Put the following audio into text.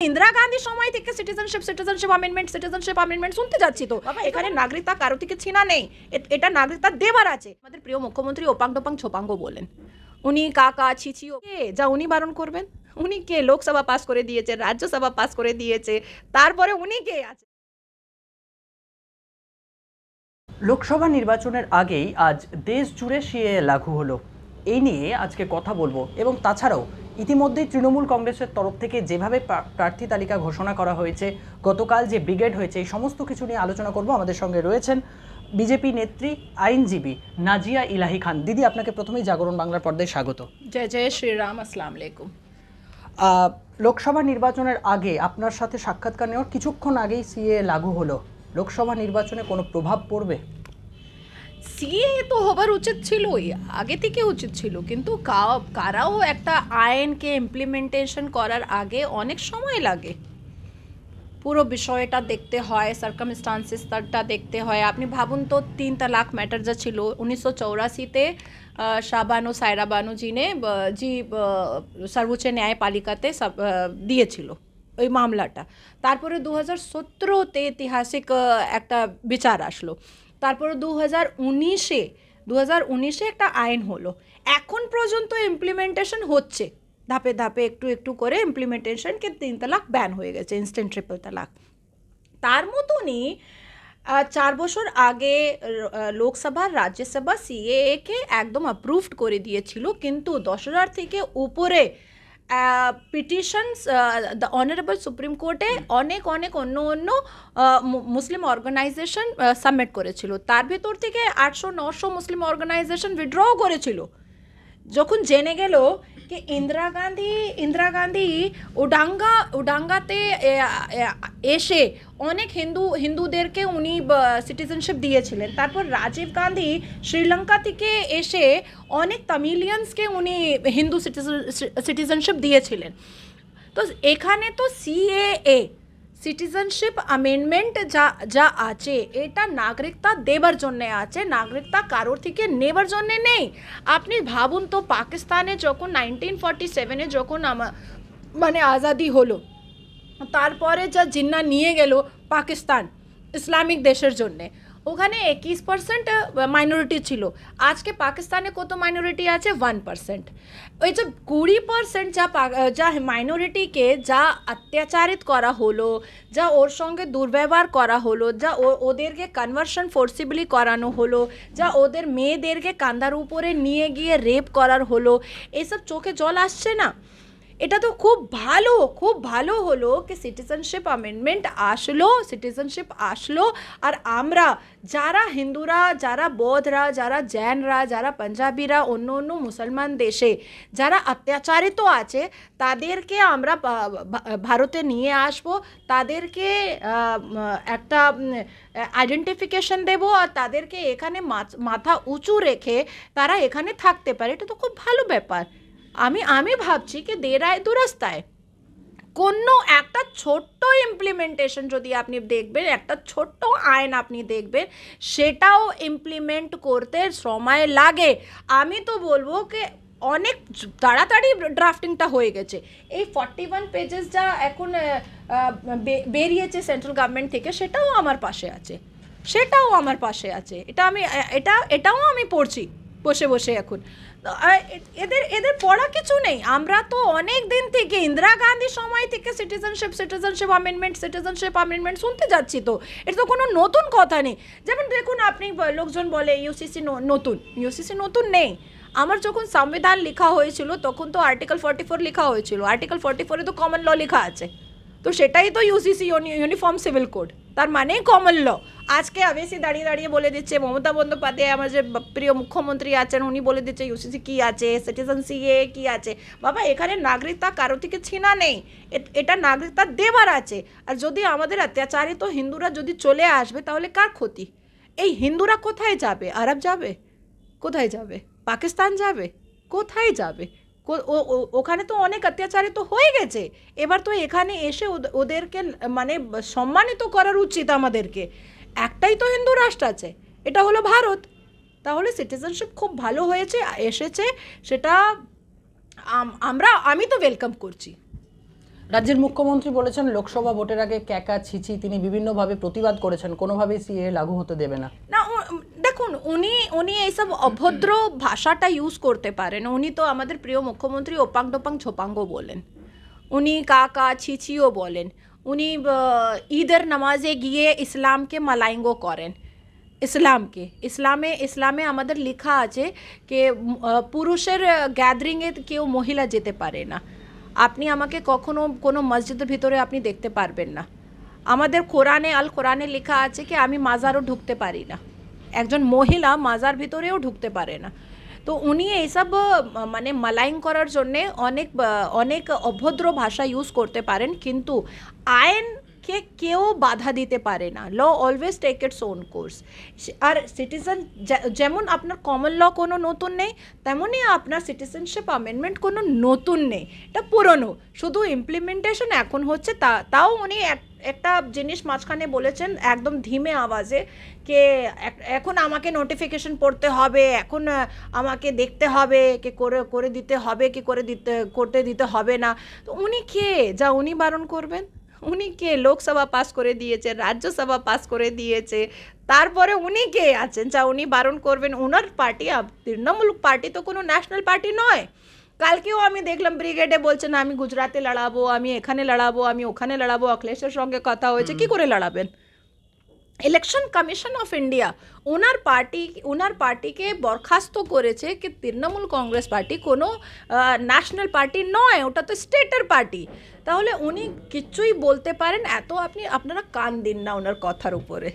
ইন্দিরা গান্ধী সময় থেকে citizenship amendment শুনতে যাচ্ছি। তো এখানে নাগরিকতা কারো থেকে ছিনা নেই, এটা নাগরিকতা দেবার আছে। আমাদের প্রিয় মুখ্যমন্ত্রী ওপাং টোপাং ছোপাঙ্গ বলেন, উনি কাকা ছিছি যা উনি বারণ করবেন? উনি কে? লোকসভা পাস করে দিয়েছে, রাজ্যসভা পাস করে দিয়েছে, তারপরে উনি কে আছে? লোকসভা নির্বাচনের আগেই আজ দেশ জুড়ে সিএএ লাগু হলো। এই নিয়ে আজকে কথা বলবো, এবং তাছাড়াও ইতিমধ্যেই তৃণমূল কংগ্রেসের তরফ থেকে যেভাবে প্রার্থী তালিকা ঘোষণা করা হয়েছে, গতকাল যে ব্রিগেড হয়েছে, এই সমস্ত কিছু নিয়ে আলোচনা করব। আমাদের সঙ্গে রয়েছেন বিজেপি নেত্রী আইনজীবী নাজিয়া ইলাহি খান। দিদি, আপনাকে প্রথমেই জাগরণ বাংলার পর্দায় স্বাগত। জয় জয় শ্রীরাম, আসসালামু আলাইকুম। লোকসভা নির্বাচনের আগে আপনার সাথে সাক্ষাৎকার নেওয়ার কিছুক্ষণ আগেই সিএএ লাগু হলো। লোকসভা নির্বাচনে কোনো প্রভাব পড়বে? সিএএ তো হবার উচিত ছিলই, আগে থেকে উচিত ছিল, কিন্তু কারাও একটা আইনকে ইমপ্লিমেন্টেশন করার আগে অনেক সময় লাগে। পুরো বিষয়টা দেখতে হয়, সার্কামস্টান্সেসটা দেখতে হয়। আপনি ভাবুন তো, 3 তালাক ম্যাটার যা ছিল 1984-তে শাহবানু সায়রা বানু জি সর্বোচ্চ ন্যায়পালিকাতে দিয়েছিল ওই মামলাটা। তারপরে 2017-তে ঐতিহাসিক একটা বিচার আসলো। তারপরে 2019-এ একটা আইন হলো। এখন পর্যন্ত ইমপ্লিমেন্টেশন হচ্ছে, ধাপে ধাপে একটু একটু করে ইমপ্লিমেন্টেশন, কে 3 তালাক ব্যান হয়ে গেছে, ইনস্ট্যান্ট ট্রিপল তালাক। তার মতনই 4 বছর আগে লোকসভা রাজ্যসভা সিএএকে একদম অ্যাপ্রুভড করে দিয়েছিল, কিন্তু 10,000 থেকে উপরে পিটিশনস দ্য অনারেবল সুপ্রিম কোর্টে অনেক অন্য মুসলিম অর্গানাইজেশন সাবমিট করেছিল। তার ভেতর থেকে 800-900 মুসলিম অর্গানাইজেশন উইথড্র করেছিল। যখন জেনে গেল कि इंदिरा गांधी উডাঙ্গাতে এসে অনেক হিন্দুদেরকে উনি সিটিজেনশিপ দিয়েছিলেন। তারপর রাজীব গান্ধী শ্রীলঙ্কা থেকে এসে অনেক তামিলিয়ানসকে উনি হিন্দু সিটিজেনশিপ দিয়েছিলেন। তো এখানে তো সিএএ সিটিজেনশিপ অ্যামেন্ডমেন্ট যা আছে, এটা নাগরিকতা দেবার জন্যে আছে, নাগরিকতা কারোর থেকে নেবার জন্যে নেই। আপনি ভাবুন তো, পাকিস্তানে যখন 1947-এ যখন মানে আজাদি হলো, তারপরে যা জিন্না নিয়ে গেল পাকিস্তান ইসলামিক দেশের জন্যে, ওখানে 21% মাইনরিটি ছিল। আজকে পাকিস্তানে কত মাইনরিটি আছে? 1%। ওই যে 20% যা মাইনরিটিকে যা অত্যাচারিত করা হলো, যা ওর সঙ্গে দুর্ব্যবহার করা হলো, যা ওদেরকে কনভার্সন ফোর্সিবলি করানো হলো, যা ওদের মেয়েদেরকে কাঁধার উপরে নিয়ে গিয়ে রেপ করার হলো, এসব চোখে জল আসছে না? এটা তো খুব ভালো হলো कि সিটিজেনশিপ অ্যামেন্ডমেন্ট আসলো। আর আমরা যারা হিন্দুরা, যারা বৌদ্ধরা, যারা জৈনরা, যারা পাঞ্জাবিরা, অন্য মুসলমান দেশে যারা অত্যাচারিত আছে, তাদেরকে আমরা ভারতে নিয়ে আসবো, তাদেরকে একটা আইডেন্টিফিকেশন দেব, আর তাদেরকে এখানে মাথা উঁচু রেখে তারা এখানে থাকতে পারে। এটা তো খুব ভালো ব্যাপার। আমি ভাবছি কি দেরায় দুরাস্তায় কোনো একটা ছোট্ট ইমপ্লিমেন্টেশন যদি আপনি দেখবেন, একটা ছোট্ট আইন আপনি দেখবেন, সেটাও ইমপ্লিমেন্ট করতে সময় লাগে। আমি তো বলবো কি অনেক তাড়াতাড়ি ড্রাফটিংটা হয়ে গেছে। এই 41 পেজেস যা এখন বেরিয়েছে সেন্ট্রাল গভর্নমেন্ট থেকে, সেটাও আমার পাশে আছে। এটাও আমি পড়ছি বসে এখন। এদের পড়া কিছু নেই। আমরা তো অনেক দিন থেকে ইন্দিরা গান্ধী সময় থেকে সিটিজেনশিপ অ্যামেন্ডমেন্ট শুনতে যাচ্ছি। তো এটা তো কোনো নতুন কথা নেই। যেমন দেখুন, আপনি লোকজন বলে ইউসিসি নতুন নেই। আমার যখন সংবিধান লেখা হয়েছিল তখন তো আর্টিকেল 44 লেখা হয়েছিল। আর্টিকেল 44-এ তো কমন ল লেখা আছে, তো সেটাই তো ইউসিসি, ইউনিফর্ম সিভিল কোড, তার মানেই কমন ল। আজকে আবেসি দাঁড়িয়ে বলে দিচ্ছে, মমতা বন্দ্যোপাধ্যায় আমার যে প্রিয় মুখ্যমন্ত্রী আছেন, উনি বলে দিচ্ছে ইউসিসি কী আছে, সিটিজেন সিএ কী আছে। বাবা, এখানে নাগরিকতা কারো থেকে ছিনা নেই, এটা নাগরিকতা দেবার আছে। আর যদি আমাদের অত্যাচারিত হিন্দুরা যদি চলে আসবে, তাহলে কার ক্ষতি? এই হিন্দুরা কোথায় যাবে? আরব যাবে? কোথায় যাবে? পাকিস্তান যাবে? কোথায় যাবে? ওখানে তো অনেক অত্যাচারিত হয়ে গেছে। এবার তো এখানে এসে ওদেরকে মানে সম্মানিত করার উচিত আমাদেরকে। একটাই তো হিন্দু রাষ্ট্র আছে, এটা হলো ভারত। তাহলে সিটিজেনশিপ খুব ভালো এসেছে, সেটা আমি তো ওয়েলকাম করছি। রাজ্যের মুখ্যমন্ত্রী বলেছেন লোকসভা ভোটের আগে ক্যাকা ছিচি তিনি বিভিন্নভাবে প্রতিবাদ করেছেন, কোনোভাবেই সিএ লাগু হতে দেবে না। না দেখুন, উনি উনি এইসব অভদ্র ভাষাটা ইউজ করতে পারেন। উনি তো আমাদের প্রিয় মুখ্যমন্ত্রী ওপাং টোপাং ছোপাঙ্গও বলেন, উনি কাকা ছিচিও বলেন, উনি ঈদের নামাজে গিয়ে ইসলামকে মালাইঙ্গো করেন। ইসলামে আমাদের লেখা আছে যে পুরুষের গ্যাদারিংয়ে কেউ মহিলা যেতে পারে না। আপনি আমাকে কখনো কোনো মসজিদের ভিতরে আপনি দেখতে পারবেন না। আমাদের কোরআনে লেখা আছে কি আমি মাজারও ঢুকতে পারি না, একজন মহিলা মাজার ভিতরেও ঢুকতে পারে না। তো উনি এইসব মানে মালাইং করার জন্যে অনেক অভদ্র ভাষা ইউজ করতে পারেন, কিন্তু আইনকে কেউ বাধা দিতে পারে না। Law always take its own course. আর সিটিজেন যেমন আপনার কমন ল কোনো নতুন নেই, তেমনই আপনার সিটিজেনশিপ অ্যামেন্ডমেন্ট কোনো নতুন নেই, এটা পুরনো, শুধু ইমপ্লিমেন্টেশন এখন হচ্ছে। তাও উনি একটা জিনিস মাঝখানে বলেছেন একদম ধীমে আওয়াজে কে এখন আমাকে নোটিফিকেশন পড়তে হবে, এখন আমাকে দেখতে হবে কে করে দিতে হবে, কি করতে দিতে হবে না। তো উনি কে যা উনি বারণ করবেন? উনি কে? লোকসভা পাস করে দিয়েছে, রাজ্যসভা পাস করে দিয়েছে, তারপরে উনি কে আছেন যা উনি বারণ করবেন? ওনার পার্টি তৃণমূল পার্টি তো কোনো ন্যাশনাল পার্টি নয়। কালকেও আমি দেখলাম ব্রিগেডে বলছেন আমি গুজরাটে লড়াবো, আমি এখানে লড়াবো, আমি ওখানে লড়াবো। অখিলেশের সঙ্গে কথা হয়েছে, কি করে লড়াবেন? ইলেকশন কমিশন অফ ইন্ডিয়া ওনার পার্টিকে বরখাস্ত করেছে কি তৃণমূল কংগ্রেস পার্টি কোনো ন্যাশনাল পার্টি নয়, ওটা তো স্টেটের পার্টি। তাহলে উনি কিচ্ছুই বলতে পারেন, আপনারা কান দিন না ওনার কথার উপরে।